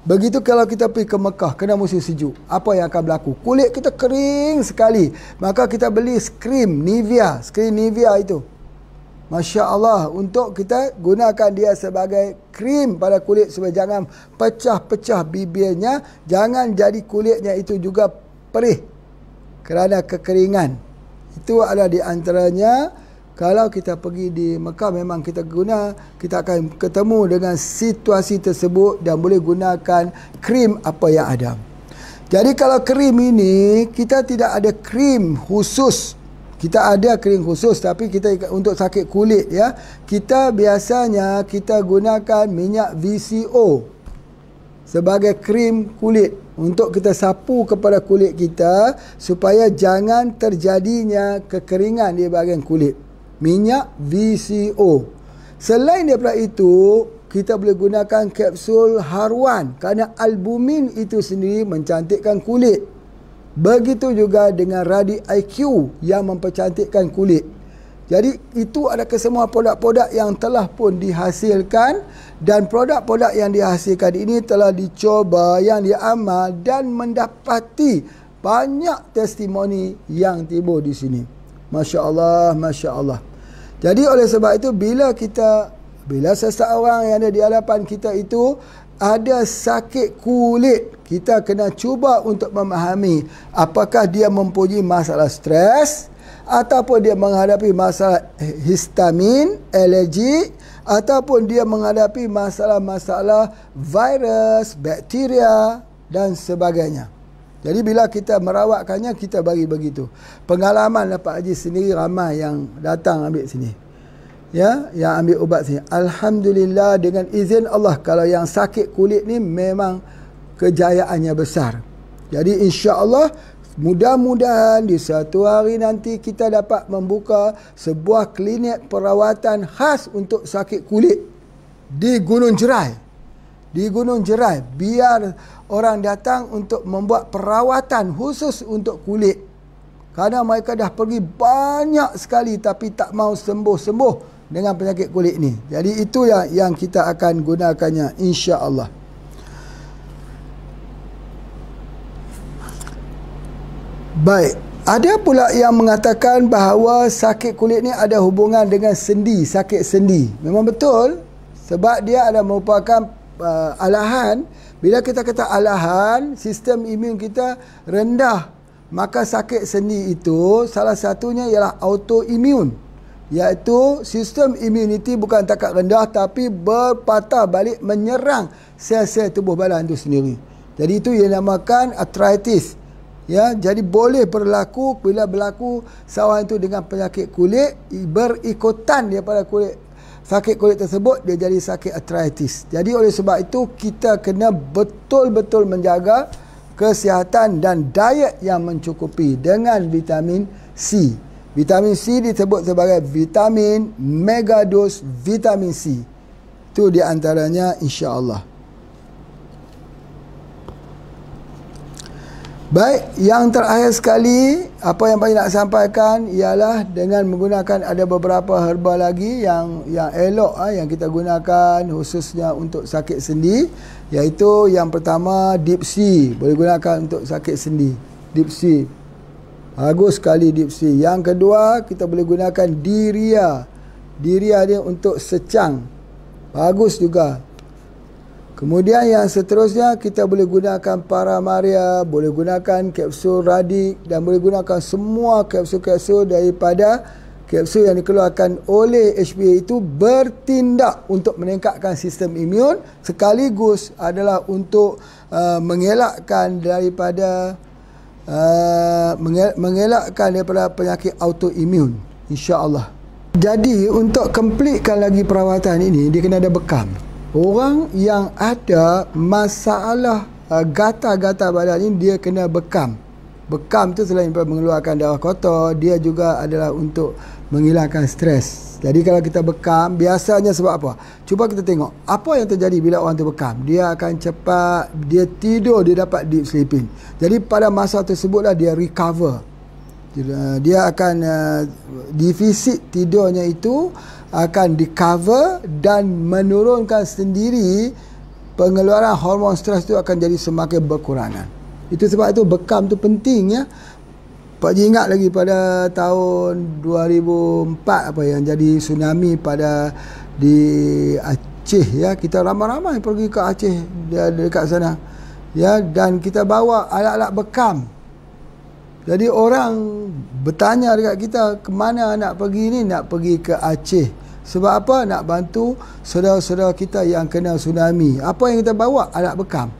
Begitu kalau kita pergi ke Mekah, kena musim sejuk, apa yang akan berlaku? Kulit kita kering sekali. Maka kita beli krim Nivea itu. Masya Allah, untuk kita gunakan dia sebagai krim pada kulit supaya jangan pecah-pecah bibirnya, jangan jadi kulitnya itu juga perih kerana kekeringan. Itu adalah di antaranya. Kalau kita pergi di Mekah, memang kita akan ketemu dengan situasi tersebut dan boleh gunakan krim apa yang ada. Jadi kalau krim ini, kita tidak ada krim khusus. Kita ada krim khusus, tapi kita untuk sakit kulit, ya, kita biasanya kita gunakan minyak VCO sebagai krim kulit untuk kita sapu kepada kulit kita supaya jangan terjadinya kekeringan di bahagian kulit. Minyak VCO. Selain daripada itu, kita boleh gunakan kapsul haruan kerana albumin itu sendiri mencantikkan kulit. Begitu juga dengan Radi IQ yang mempercantikkan kulit. Jadi itu adalah kesemua produk-produk yang telah pun dihasilkan, dan produk-produk yang dihasilkan ini telah dicoba, yang diamal dan mendapati banyak testimoni yang timbul di sini. Masya Allah, Masya Allah. Jadi oleh sebab itu, bila seseorang yang ada di hadapan kita itu ada sakit kulit, kita kena cuba untuk memahami apakah dia mempunyai masalah stres, ataupun dia menghadapi masalah histamin, alergi, ataupun dia menghadapi masalah-masalah virus, bakteria dan sebagainya. Jadi bila kita merawatkannya, kita bagi begitu. Pengalaman Pak Haji sendiri, ramai yang datang ambil sini, ya, yang ambil ubat sini. Alhamdulillah, dengan izin Allah, kalau yang sakit kulit ni memang kejayaannya besar. Jadi insya-Allah, mudah-mudahan di suatu hari nanti kita dapat membuka sebuah klinik perawatan khas untuk sakit kulit di Gunung Jerai. Di Gunung Jerai, biar orang datang untuk membuat perawatan khusus untuk kulit. Kerana mereka dah pergi banyak sekali tapi tak mau sembuh-sembuh dengan penyakit kulit ni. Jadi itu yang kita akan gunakannya, insya-Allah. Baik, ada pula yang mengatakan bahawa sakit kulit ni ada hubungan dengan sendi, sakit sendi. Memang betul, sebab dia ada merupakan alahan. Bila kita kata alahan, sistem imun kita rendah, maka sakit sendi itu salah satunya ialah autoimun, iaitu sistem immunity bukan takat rendah tapi berpatah balik menyerang sel-sel tubuh badan itu sendiri. Jadi itu yang dinamakan arthritis, Ya, jadi boleh berlaku bila berlaku seorang itu dengan penyakit kulit berikutan daripada sakit kulit tersebut, dia jadi sakit arthritis. Jadi oleh sebab itu kita kena betul-betul menjaga kesihatan dan diet yang mencukupi dengan vitamin C. Vitamin C disebut sebagai vitamin megados vitamin C. Itu di antaranya, insya-Allah. Baik, yang terakhir sekali, apa yang paling nak sampaikan ialah dengan menggunakan ada beberapa herba lagi yang elok yang kita gunakan khususnya untuk sakit sendi, iaitu yang pertama Deep Sea, boleh gunakan untuk sakit sendi. Deep Sea, bagus sekali Deep Sea. Yang kedua, kita boleh gunakan Diria. Diria dia untuk secang, bagus juga. Kemudian yang seterusnya, kita boleh gunakan Paramaria, boleh gunakan kapsul Radik dan boleh gunakan semua kapsul-kapsul daripada kapsul yang dikeluarkan oleh HPA itu bertindak untuk meningkatkan sistem imun, sekaligus adalah untuk mengelakkan daripada penyakit autoimun, insya-Allah. Jadi untuk completekan lagi perawatan ini, dia kena ada bekam. Orang yang ada masalah gatal-gatal badan ini, dia kena bekam. Bekam tu selain mengeluarkan darah kotor, dia juga adalah untuk menghilangkan stres. Jadi kalau kita bekam, biasanya sebab apa? Cuba kita tengok apa yang terjadi bila orang tu bekam. Dia akan cepat, dia tidur, dia dapat deep sleeping. Jadi pada masa tersebutlah dia recover. Dia akan defisit tidurnya itu akan di-cover dan menurunkan sendiri, pengeluaran hormon stres itu akan jadi semakin berkurangan. Itu sebab itu bekam tu penting, ya. Pak Ji ingat lagi pada tahun 2004 apa yang jadi tsunami di Aceh, ya. Kita ramai-ramai pergi ke Aceh, dekat sana, ya, dan kita bawa alat-alat bekam. Jadi orang bertanya dekat kita, ke mana nak pergi ni? Nak pergi ke Aceh. Sebab apa? Nak bantu saudara-saudara kita yang kena tsunami. Apa yang kita bawa? Alat bekam.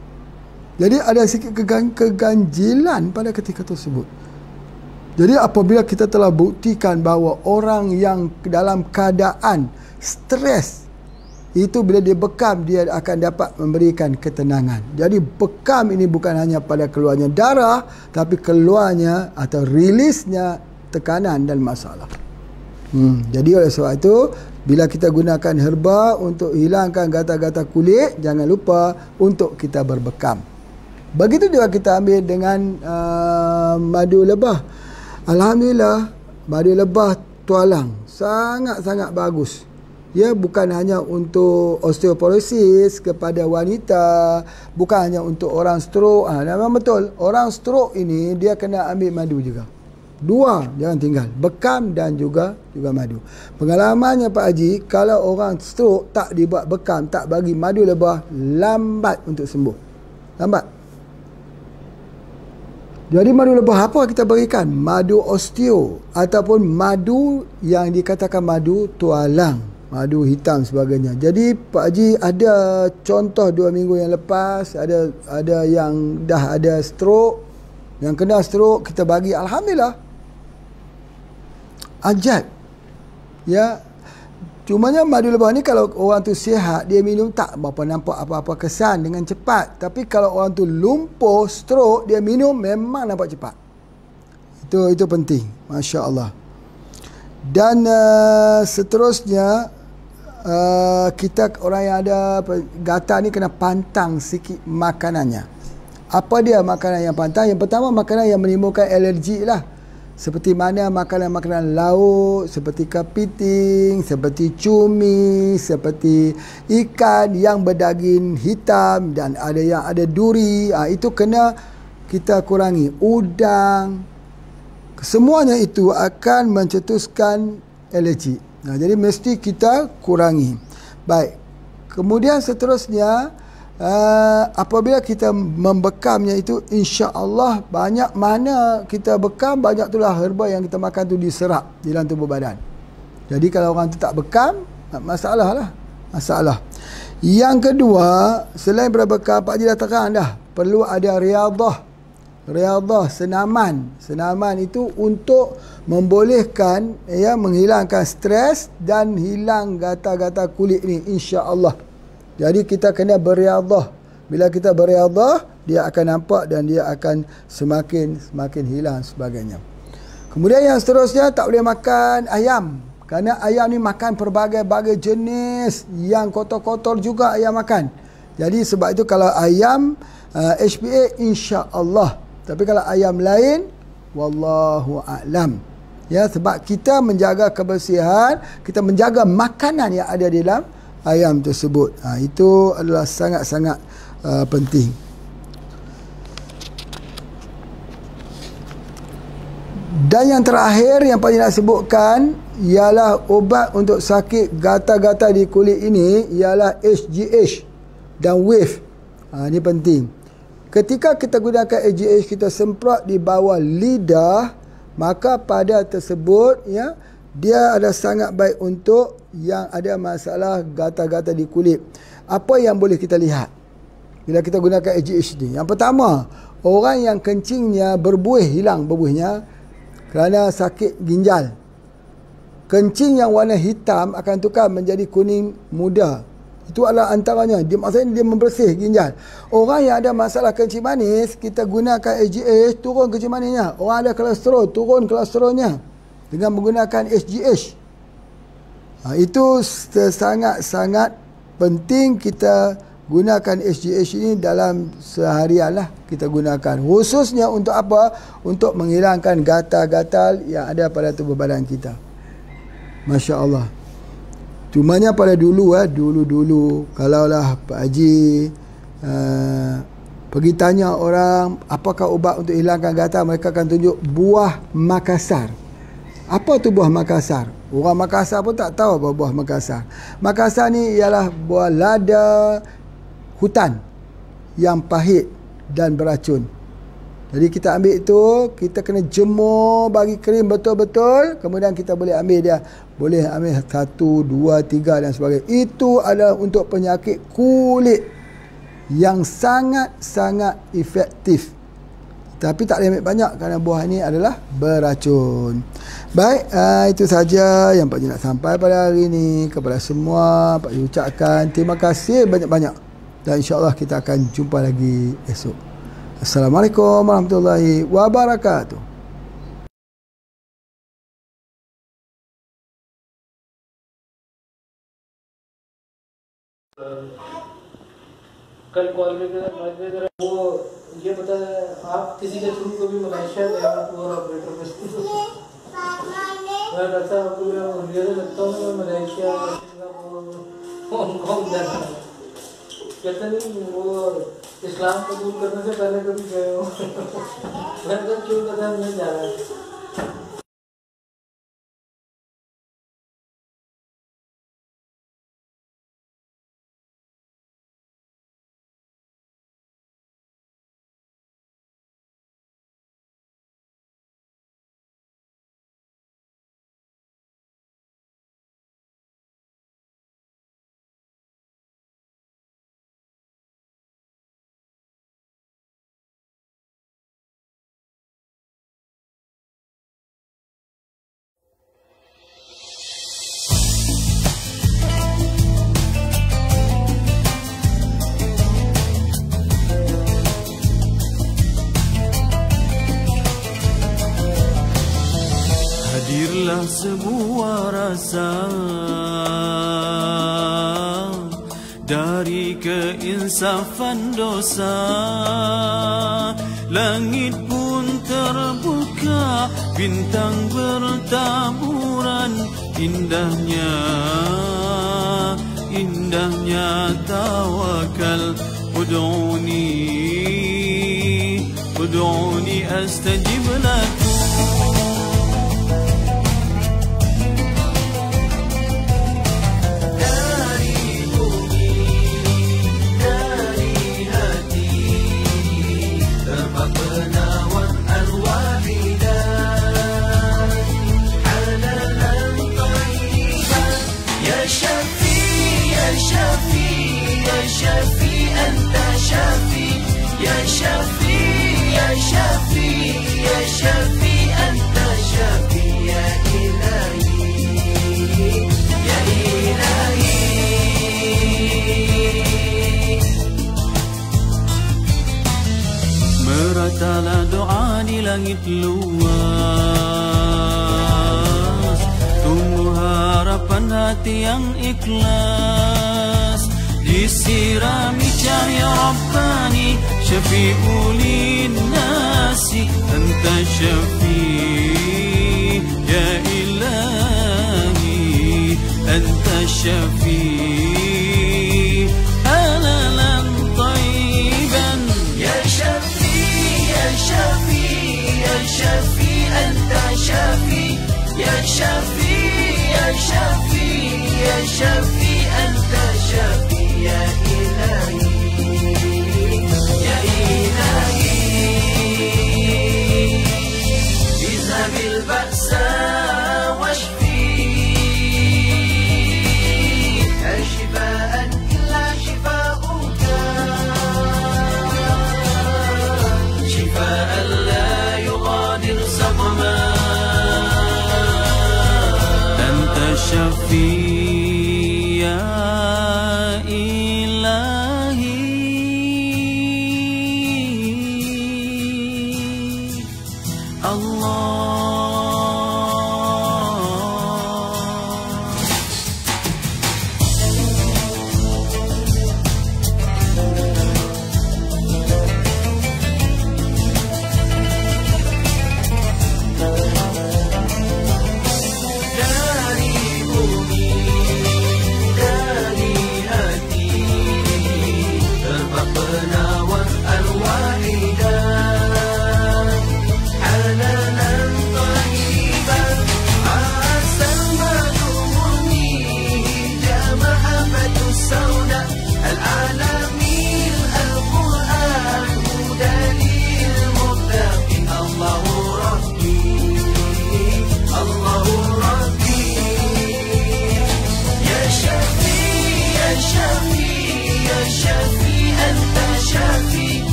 Jadi ada sikit keganjilan pada ketika tersebut. Jadi apabila kita telah buktikan bahawa orang yang dalam keadaan stres, itu bila dia bekam, dia akan dapat memberikan ketenangan. Jadi bekam ini bukan hanya pada keluarnya darah, tapi keluarnya atau rilisnya tekanan dan masalah. Jadi oleh sebab itu, bila kita gunakan herba untuk hilangkan gatal-gatal kulit, jangan lupa untuk kita berbekam. Begitu juga kita ambil dengan madu lebah. Alhamdulillah, madu lebah tualang sangat-sangat bagus. Ya, bukan hanya untuk osteoporosis kepada wanita, bukan hanya untuk orang stroke. Memang betul, orang stroke ini dia kena ambil madu juga. Dua, jangan tinggal, bekam dan juga madu. Pengalamannya Pak Haji, kalau orang stroke tak dibuat bekam, tak bagi madu lebah, lambat untuk sembuh. Lambat. Jadi madu lebah apa kita berikan? Madu osteo ataupun madu yang dikatakan madu tualang, madu hitam sebagainya. Jadi Pak Haji ada contoh 2 minggu yang lepas, ada yang dah ada stroke, yang kena stroke kita bagi, alhamdulillah ajat. Ya, cumanya madu lebah ni kalau orang tu sihat, dia minum tak berapa nampak apa-apa kesan dengan cepat. Tapi kalau orang tu lumpuh, stroke, dia minum memang nampak cepat. Itu penting, masya-Allah. Dan seterusnya, kita orang yang ada gatal ni kena pantang sikit makanannya. Apa dia makanan yang pantang? Yang pertama, makanan yang menimbulkan alergi lah. Seperti mana makanan-makanan laut, seperti kepiting, seperti cumi, seperti ikan yang berdaging hitam, dan ada yang ada duri, itu kena kita kurangi. Udang, semuanya itu akan mencetuskan alergi. Jadi mesti kita kurangi. Baik. Kemudian seterusnya, apabila kita membekamnya itu, insya-Allah banyak mana kita bekam, banyak itulah herba yang kita makan tu diserap di dalam tubuh badan. Jadi kalau orang tu tak bekam, masalah lah. Masalah. Yang kedua, selain berbekam, Pak Haji dah terang dah, perlu ada riadah. Riyadhah, senaman. Senaman itu untuk membolehkan menghilangkan stres dan hilang gatal-gatal kulit ni, insya-Allah. Jadi kita kena berriyadhah. Bila kita berriyadhah, dia akan nampak dan dia akan semakin hilang sebagainya. Kemudian yang seterusnya, tak boleh makan ayam. Kerana ayam ni makan pelbagai-bagai jenis yang kotor-kotor juga ayam makan. Jadi sebab itu kalau ayam HPA insya-Allah. Tapi kalau ayam lain, wallahu a'lam. Ya, sebab kita menjaga kebersihan, kita menjaga makanan yang ada di dalam ayam tersebut. Itu adalah sangat-sangat penting. Dan yang terakhir yang paling nak sebutkan ialah obat untuk sakit gatal-gatal di kulit ini ialah HGH dan WAVE. Ini penting. Ketika kita gunakan HGH, kita semprot di bawah lidah, maka pada tersebut dia ada sangat baik untuk yang ada masalah gatal-gatal di kulit. Apa yang boleh kita lihat bila kita gunakan HGH ni? Yang pertama, orang yang kencingnya berbuih, hilang berbuihnya kerana sakit ginjal. Kencing yang warna hitam akan tukar menjadi kuning muda. Itu adalah antaranya. Maksudnya dia membersih ginjal. Orang yang ada masalah kencing manis, kita gunakan HGH, turun kencing manisnya. Orang ada kolesterol, turun kolesterolnya dengan menggunakan HGH. Itu sangat-sangat penting kita gunakan HGH ini dalam seharian lah kita gunakan. Khususnya untuk apa? Untuk menghilangkan gatal-gatal yang ada pada tubuh badan kita. Masya Allah. Cumanya pada dulu kalaulah Pak Haji pergi tanya orang apakah ubat untuk hilangkan gatal, mereka akan tunjuk buah Makassar. Apa tu buah Makassar? Orang Makassar pun tak tahu apa buah Makassar. Makassar ni ialah buah lada hutan yang pahit dan beracun. Jadi kita ambil itu, kita kena jemur bagi kering betul-betul, kemudian kita boleh ambil dia. Boleh ambil 1, 2, 3 dan sebagainya. Itu adalah untuk penyakit kulit yang sangat-sangat efektif. Tapi tak boleh ambil banyak kerana buah ini adalah beracun. Baik, itu saja yang Pak Haji nak sampai pada hari ini. Kepada semua, Pak Haji ucapkan terima kasih banyak-banyak. Dan insya-Allah kita akan jumpa lagi esok. Assalamualaikum warahmatullahi wabarakatuh. कल कॉल में वो ये पता है आप किसी के थ्रू कभी मलेशिया गए और ऑपरेटर में मैं डरता आपको मैं लगता हूँ मैं मलेशिया हांगकॉन्ग जाना कहते नहीं वो इस्लाम कबूल करने से पहले कभी गए हो मैं तो क्यों कहता नहीं जा रहा है। Hadirlah sebuah rasa dari keinsafan dosa. Langit pun terbuka, bintang bertaburan. Indahnya tawakal. Ud'uni astajib lakum. شافي أنت شافي يا شافي يا شافي langit luas. Tumbuh harapan hati yang ikhlas, disirami cahaya Rabbani, syafi'ul nasi, anta syafi' ya ilahi, anta syafi' halalan tayyiban. Ya syafi', ya syafi', ya syafi', anta syafi', ya syafi', ya syafi', ya syafi', anta syafi', ya ilahi, ya ilahi. Izhabil ba'sa washfi, la shifaan illa shifauka, shifaan la yughadir saqama. Anta syafi'